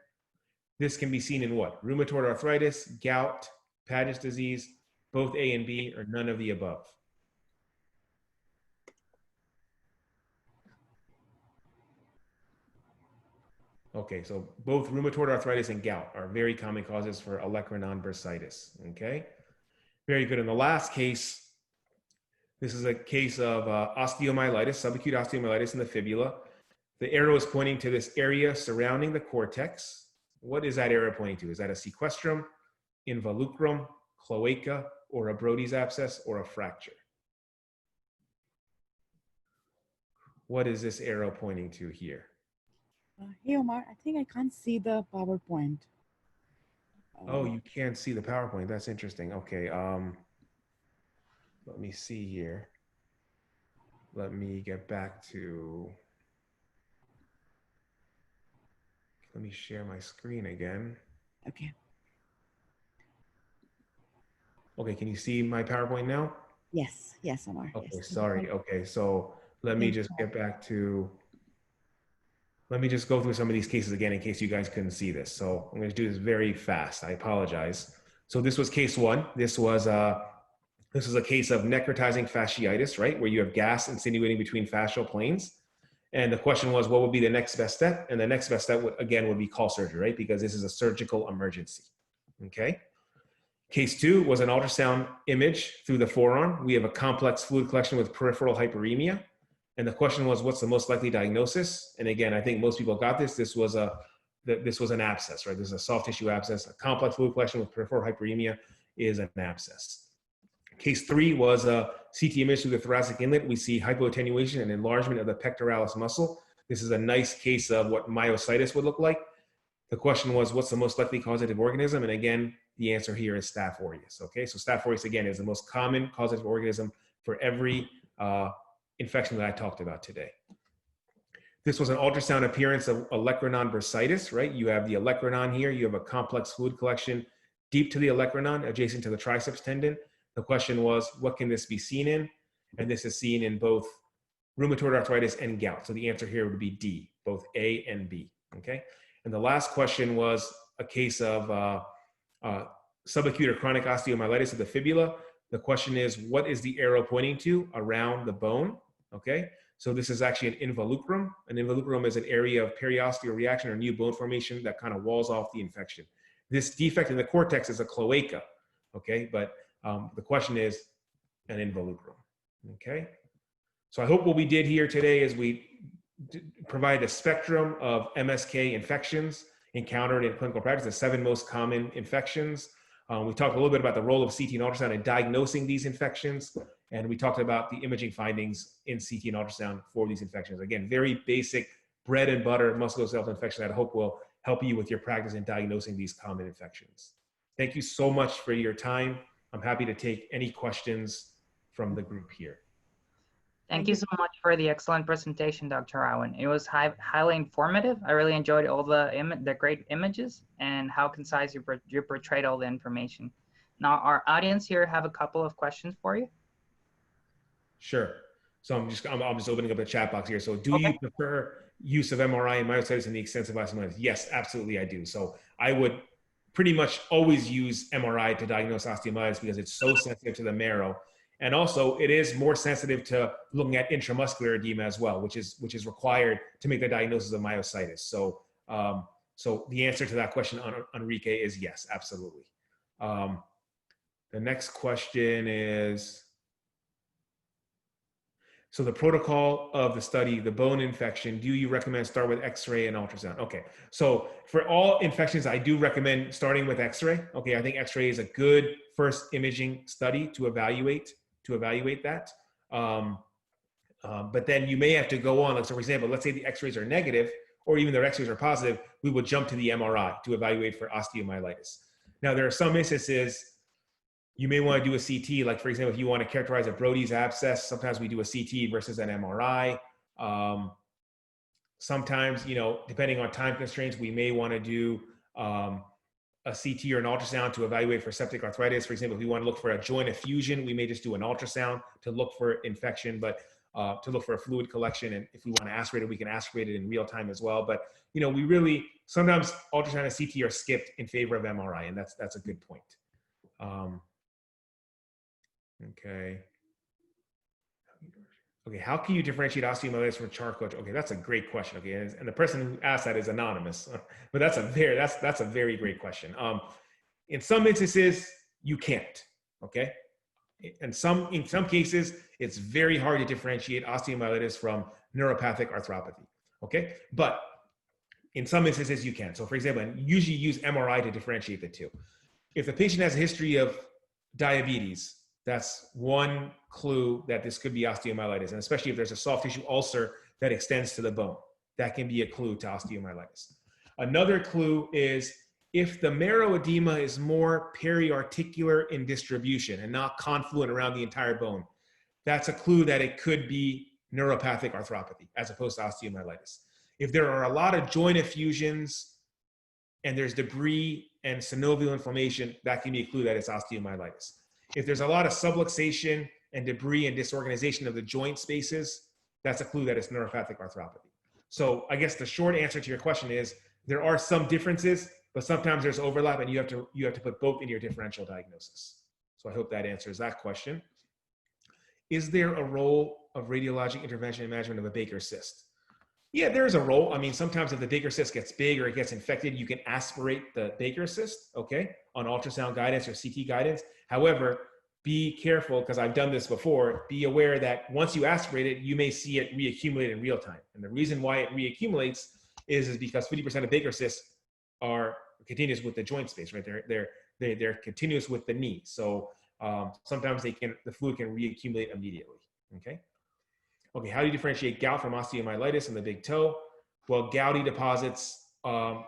This can be seen in what? Rheumatoid arthritis, gout, Paget's disease, both A and B, or none of the above. Okay, so both rheumatoid arthritis and gout are very common causes for olecranon bursitis. Okay, very good. In the last case, this is a case of osteomyelitis, subacute osteomyelitis in the fibula. The arrow is pointing to this area surrounding the cortex. What is that arrow pointing to? Is that a sequestrum, involucrum, cloaca, or a Brody's abscess, or a fracture? What is this arrow pointing to here? Hey, Omar, I think I can't see the PowerPoint. Oh, you can't see the PowerPoint. That's interesting. Okay. Let me see here. Let me get back to, let me share my screen again. Okay. Okay, can you see my PowerPoint now? Yes, yes, Omar. Okay, Yes. sorry. Okay, so let me just get back to, let me just go through some of these cases again in case you guys couldn't see this. So I'm going to do this very fast. I apologize. So this was case 1. This was a case of necrotizing fasciitis, right? Where you have gas insinuating between fascial planes. And the question was, what would be the next best step? And the next best step, would be call surgery, right? Because this is a surgical emergency, okay? Case 2 was an ultrasound image through the forearm. We have a complex fluid collection with peripheral hyperemia. And the question was, what's the most likely diagnosis? And again, I think most people got this. This was an abscess, right? This is a soft tissue abscess. A complex fluid collection with peripheral hyperemia is an abscess. Case 3 was a CT image through the thoracic inlet. We see hypoattenuation and enlargement of the pectoralis muscle. This is a nice case of what myositis would look like. The question was, what's the most likely causative organism? And again, the answer here is Staph aureus. Okay, so Staph aureus, again, is the most common causative organism for every infection that I talked about today. This was an ultrasound appearance of olecranon bursitis, right? You have the olecranon here. You have a complex fluid collection deep to the olecranon, adjacent to the triceps tendon. The question was, what can this be seen in? And this is seen in both rheumatoid arthritis and gout. So the answer here would be D, both A and B, okay? And the last question was a case of subacute or chronic osteomyelitis of the fibula. The question is, what is the arrow pointing to around the bone, okay? So this is actually an involucrum. An involucrum is an area of periosteal reaction or new bone formation that kind of walls off the infection. This defect in the cortex is a cloaca, okay? But the question is an involucrum, okay? So I hope what we did here today is we provide a spectrum of MSK infections encountered in clinical practice, the 7 most common infections. We talked a little bit about the role of CT and ultrasound in diagnosing these infections, and we talked about the imaging findings in CT and ultrasound for these infections. Again, very basic bread and butter musculoskeletal infection that I hope will help you with your practice in diagnosing these common infections. Thank you so much for your time. I'm happy to take any questions from the group here. Thank you so much for the excellent presentation, Dr. Awan. It was highly informative. I really enjoyed all the great images and how concise you portrayed all the information. Now, our audience here have a couple of questions for you. Sure. So I'm just opening up the chat box here. So do you prefer use of MRI and myositis in the extensive osteomyelitis? Yes, absolutely I do. So I would pretty much always use MRI to diagnose osteomyelitis because it's so sensitive to the marrow. And also it is more sensitive to looking at intramuscular edema as well, which is required to make the diagnosis of myositis. So, so the answer to that question, Enrique, is yes, absolutely. The next question is, so the protocol of the study, the bone infection, do you recommend start with X-ray and ultrasound? Okay, so for all infections, I do recommend starting with X-ray. Okay, I think X-ray is a good first imaging study to evaluate that. But then you may have to go on, like, so for example, let's say the X-rays are negative, or even their X-rays are positive, we would jump to the MRI to evaluate for osteomyelitis. Now, there are some instances, You may want to do a CT, like for example, if you want to characterize a Brody's abscess, sometimes we do a CT versus an MRI. Sometimes, depending on time constraints, we may want to do a CT or an ultrasound to evaluate for septic arthritis. For example, if we want to look for a joint effusion, we may just do an ultrasound to look for infection, but to look for a fluid collection. And if we want to aspirate it, we can aspirate it in real time as well. But, we really, sometimes ultrasound and CT are skipped in favor of MRI, and that's a good point. Okay. Okay, how can you differentiate osteomyelitis from charcot? Okay, that's a great question. Okay, and the person who asked that is anonymous, but that's a very great question. In some instances, you can't. Okay, in some cases, it's very hard to differentiate osteomyelitis from neuropathic arthropathy. Okay, but in some instances, you can. So, for example, and usually use MRI to differentiate the two. If the patient has a history of diabetes, that's one clue that this could be osteomyelitis, and especially if there's a soft tissue ulcer that extends to the bone, that can be a clue to osteomyelitis. Another clue is if the marrow edema is more periarticular in distribution and not confluent around the entire bone, that's a clue that it could be neuropathic arthropathy as opposed to osteomyelitis. If there are a lot of joint effusions and there's debris and synovial inflammation, that can be a clue that it's osteomyelitis. If there's a lot of subluxation and debris and disorganization of the joint spaces, that's a clue that it's neuropathic arthropathy. So I guess the short answer to your question is there are some differences, but sometimes there's overlap, and you have to put both in your differential diagnosis. So I hope that answers that question. Is there a role of radiologic intervention and management of a Baker cyst? Yeah, there is a role. I mean, sometimes if the Baker cyst gets big or it gets infected, you can aspirate the Baker cyst, okay, on ultrasound guidance or CT guidance. However, be careful, because I've done this before. Be aware that once you aspirate it, you may see it reaccumulate in real time. And the reason why it reaccumulates is because 50% of Baker cysts are continuous with the joint space, right? They're continuous with the knee. So sometimes the fluid can reaccumulate immediately, okay? Okay, how do you differentiate gout from osteomyelitis in the big toe? Well, gouty deposits,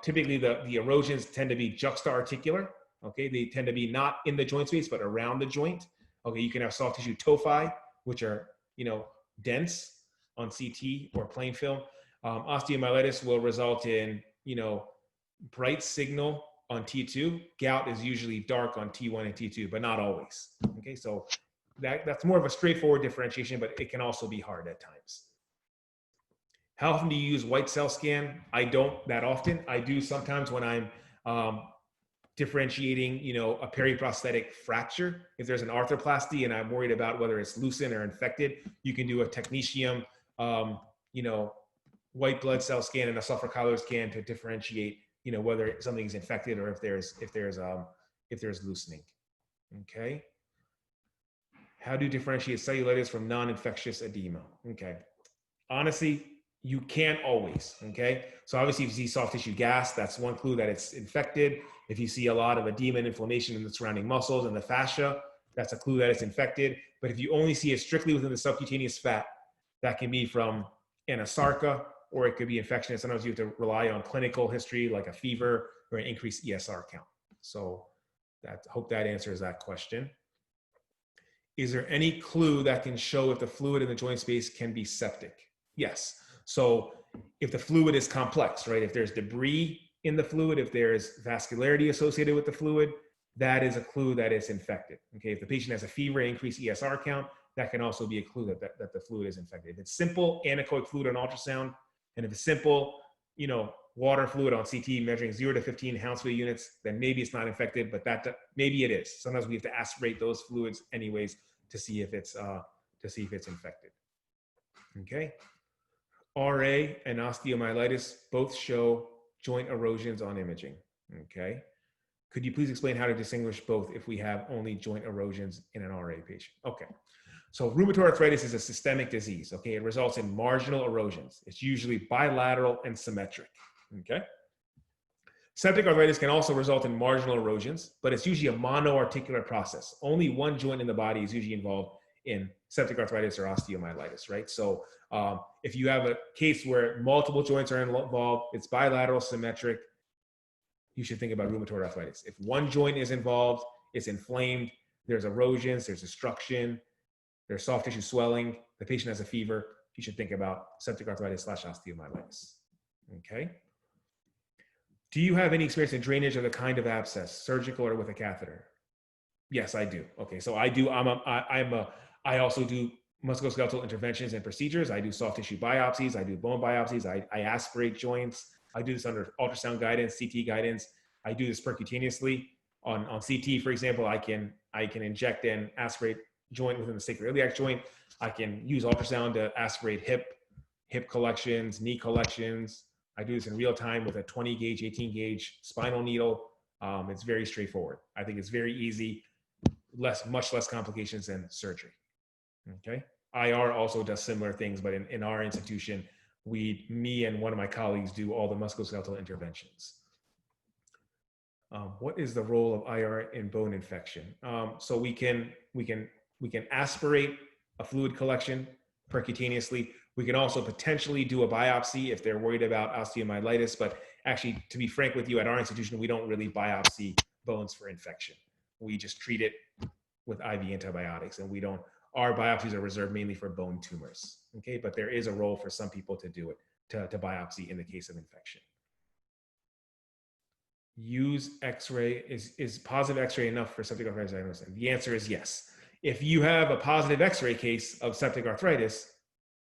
typically the erosions tend to be juxta-articular. Okay, they tend to be not in the joint space, but around the joint. Okay, you can have soft tissue tophi, which are, dense on CT or plain film. Osteomyelitis will result in, bright signal on T2. Gout is usually dark on T1 and T2, but not always. Okay, so that's more of a straightforward differentiation, but it can also be hard at times. How often do you use white cell scan? I don't that often. I do sometimes when I'm differentiating, a periprosthetic fracture. If there's an arthroplasty and I'm worried about whether it's loosened or infected, you can do a technetium, white blood cell scan and a sulfur colloid scan to differentiate, whether something's infected or if there's loosening. Okay. How do you differentiate cellulitis from non-infectious edema? Okay. Honestly, you can't always, okay? So obviously if you see soft tissue gas, that's one clue that it's infected. If you see a lot of edema and inflammation in the surrounding muscles and the fascia, that's a clue that it's infected. But if you only see it strictly within the subcutaneous fat, that can be from anasarca, or it could be infection. And sometimes you have to rely on clinical history, like a fever or an increased ESR count. So hope that answers that question. Is there any clue that can show if the fluid in the joint space can be septic? Yes. So if the fluid is complex, right? If there's debris in the fluid, if there's vascularity associated with the fluid, that is a clue that it's infected. Okay. If the patient has a fever, increased ESR count, that can also be a clue that the fluid is infected. If it's simple anechoic fluid on ultrasound, and if it's simple, water fluid on CT measuring 0 to 15 Hounsfield units, then maybe it's not infected, but maybe it is. Sometimes we have to aspirate those fluids anyways to see if it's infected. Okay. RA and osteomyelitis both show joint erosions on imaging. Okay. Could you please explain how to distinguish both if we have only joint erosions in an RA patient? Okay. So rheumatoid arthritis is a systemic disease. Okay. It results in marginal erosions. It's usually bilateral and symmetric. Okay. Septic arthritis can also result in marginal erosions, but it's usually a monoarticular process. Only one joint in the body is usually involved in septic arthritis or osteomyelitis, right? So if you have a case where multiple joints are involved, it's bilateral, symmetric, you should think about rheumatoid arthritis. If one joint is involved, it's inflamed, there's erosions, there's destruction, there's soft tissue swelling, the patient has a fever, you should think about septic arthritis / osteomyelitis. Okay. Do you have any experience in drainage of the kind of abscess, surgical or with a catheter? Yes, I do. Okay, so I do. I also do musculoskeletal interventions and procedures. I do soft tissue biopsies. I do bone biopsies. I aspirate joints. I do this under ultrasound guidance, CT guidance. I do this percutaneously. On CT, for example, I can inject and aspirate joint within the sacroiliac joint. I can use ultrasound to aspirate hip collections, knee collections. I do this in real time with a 20 gauge, 18 gauge spinal needle. It's very straightforward. I think it's very easy, much less complications than surgery. Okay. IR also does similar things, but in our institution, me and one of my colleagues do all the musculoskeletal interventions. What is the role of IR in bone infection? So we can aspirate a fluid collection percutaneously. We can also potentially do a biopsy if they're worried about osteomyelitis, but actually, to be frank with you, at our institution, we don't really biopsy bones for infection. We just treat it with IV antibiotics, and our biopsies are reserved mainly for bone tumors. Okay, but there is a role for some people to do it, to biopsy in the case of infection. Use X-ray, is positive X-ray enough for septic arthritis diagnosis? And the answer is yes. If you have a positive X-ray case of septic arthritis,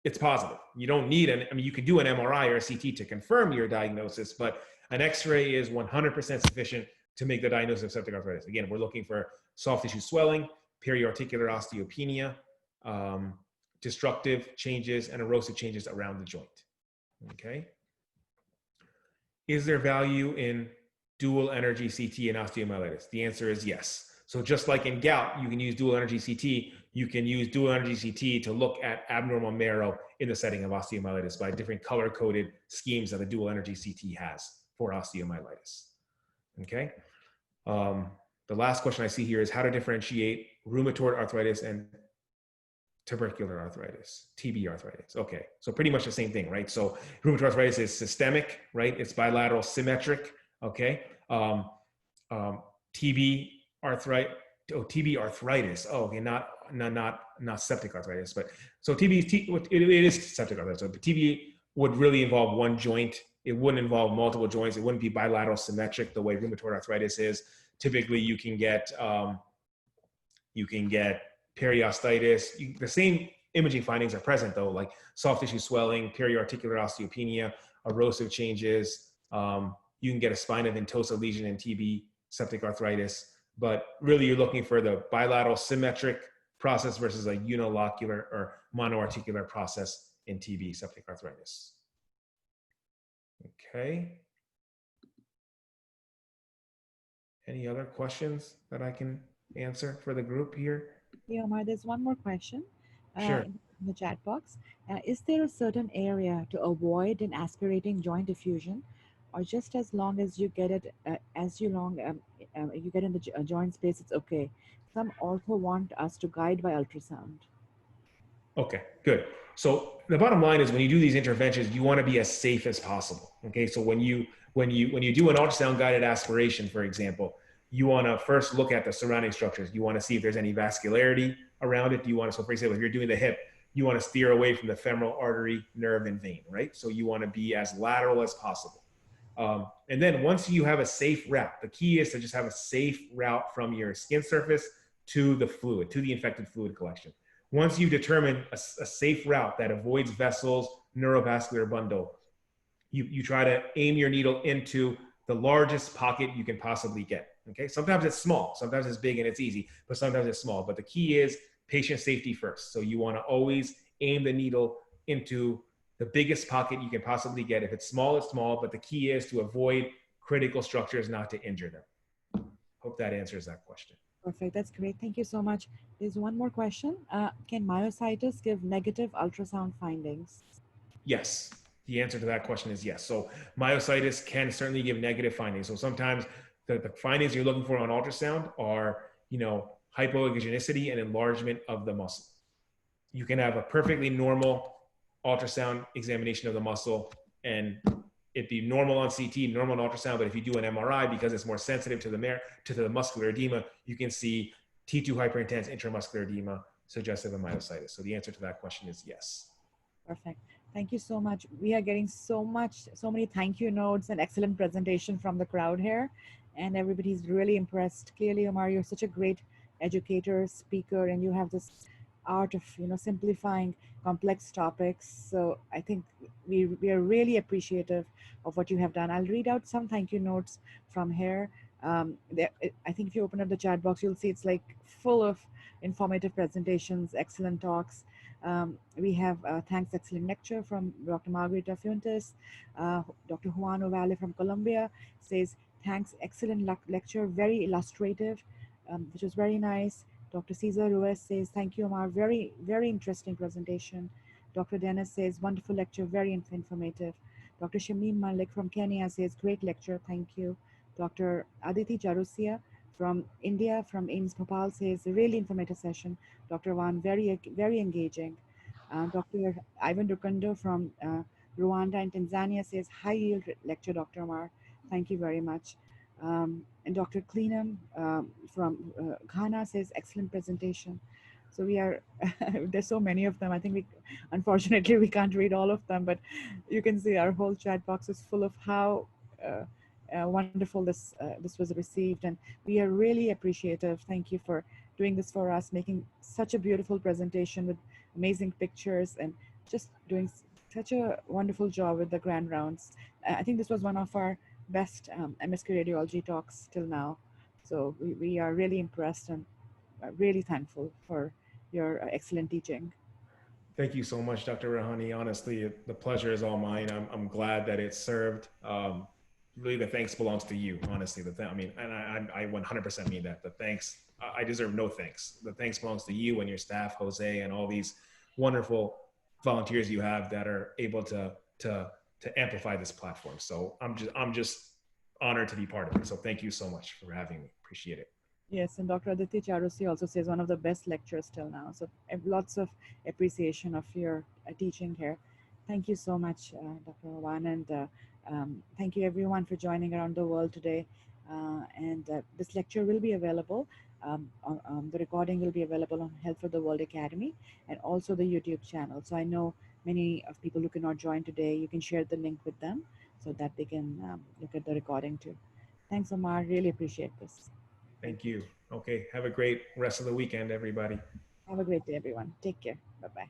it's positive. You don't need you could do an MRI or a CT to confirm your diagnosis, but an X-ray is 100% sufficient to make the diagnosis of septic arthritis. Again, we're looking for soft tissue swelling, periarticular osteopenia, destructive changes, and erosive changes around the joint. Okay. Is there value in dual energy CT and osteomyelitis? The answer is yes. So just like in gout, you can use dual energy CT, you can use dual energy CT to look at abnormal marrow in the setting of osteomyelitis by different color-coded schemes that the dual energy CT has for osteomyelitis. Okay. The last question I see here is how to differentiate rheumatoid arthritis and tubercular arthritis, TB arthritis. Okay, so pretty much the same thing, right? So rheumatoid arthritis is systemic, right? It's bilateral symmetric, okay? TB arthritis. Oh, okay, not septic arthritis, but so it is septic arthritis. But TB would really involve one joint. It wouldn't involve multiple joints. It wouldn't be bilateral symmetric the way rheumatoid arthritis is. Typically, you can get periostitis. The same imaging findings are present though, like soft tissue swelling, periarticular osteopenia, erosive changes. You can get a spina ventosa lesion in TB, septic arthritis, but really you're looking for the bilateral symmetric process versus a unilocular or monoarticular process in TB, septic arthritis. Okay. Any other questions that I can answer for the group here? Yeah, Omar, there's one more question Sure. in the chat box. Is there a certain area to avoid in aspirating joint diffusion, or just as long as you get it, you get in the joint space, it's okay? Some also want us to guide by ultrasound. Okay, good. So the bottom line is when you do these interventions, you want to be as safe as possible. Okay, so when you do an ultrasound guided aspiration, for example, you want to first look at the surrounding structures. You want to see if there's any vascularity around it. So for example, if you're doing the hip, you want to steer away from the femoral artery, nerve, and vein, right? So you want to be as lateral as possible. And then once you have a safe route, the key is to just have a safe route from your skin surface to the fluid, to the infected fluid collection. Once you determine a safe route that avoids vessels, neurovascular bundle, you try to aim your needle into the largest pocket you can possibly get. Okay, sometimes it's small, sometimes it's big and it's easy, but sometimes it's small. But the key is patient safety first. So you want to always aim the needle into the biggest pocket you can possibly get. If it's small, but the key is to avoid critical structures, not to injure them. Hope that answers that question. Perfect, that's great. Thank you so much. There's one more question. Can myositis give negative ultrasound findings? Yes, the answer to that question is yes. So myositis can certainly give negative findings. So sometimes the findings you're looking for on ultrasound are, hypoechogenicity and enlargement of the muscle. You can have a perfectly normal ultrasound examination of the muscle and it'd be normal on CT, normal on ultrasound, but if you do an MRI, because it's more sensitive to the muscular edema, you can see T2 hyperintense intramuscular edema suggestive of myositis? So the answer to that question is yes. Perfect. Thank you so much. We are getting so many thank you notes and excellent presentation from the crowd here. And everybody's really impressed. Clearly, Omar, you're such a great educator, speaker, and you have this art of, simplifying complex topics. So I think we are really appreciative of what you have done. I'll read out some thank you notes from here. I think if you open up the chat box, you'll see it's like full of informative presentations, excellent talks. We have thanks excellent lecture from Dr. Margarita Fuentes. Dr. Juan Ovalle from Colombia says, thanks, excellent lecture, very illustrative, which was very nice. Dr. Cesar Ruiz says, thank you, Omar, very, very interesting presentation. Dr. Dennis says, wonderful lecture, very informative. Dr. Shamim Malik from Kenya says, great lecture, thank you. Dr. Aditi Charusia from India, from AIMS Bhopal says, a really informative session. Dr. Awan, very, very engaging. Dr. Ivan Rukundo from Rwanda and Tanzania says, high yield lecture, Dr. Omar. Thank you very much. And Dr. Cleenham from Ghana says, excellent presentation. So we are, there's so many of them. I think unfortunately, we can't read all of them, but you can see our whole chat box is full of how wonderful this was received, and we are really appreciative. Thank you for doing this for us, making such a beautiful presentation with amazing pictures and just doing such a wonderful job with the grand rounds. I think this was one of our best MSK radiology talks till now. So we are really impressed and really thankful for your excellent teaching. Thank you so much, Dr. Rahani. Honestly, the pleasure is all mine. I'm glad that it served. Really, the thanks belongs to you, honestly. I mean, and I 100% mean that. The thanks, I deserve no thanks. The thanks belongs to you and your staff, Jose, and all these wonderful volunteers you have that are able to amplify this platform. So I'm just honored to be part of it. So thank you so much for having me. Appreciate it. Yes, and Dr. Aditi Charusi also says one of the best lectures till now. So lots of appreciation of your teaching here. Thank you so much, Dr. Awan, and thank you everyone for joining around the world today. This lecture will be available. The recording will be available on Health for the World Academy and also the YouTube channel. So I know many of people who cannot join today, you can share the link with them so that they can look at the recording too. Thanks, Omar. Really appreciate this. Thank you. Okay. Have a great rest of the weekend, everybody. Have a great day, everyone. Take care. Bye-bye.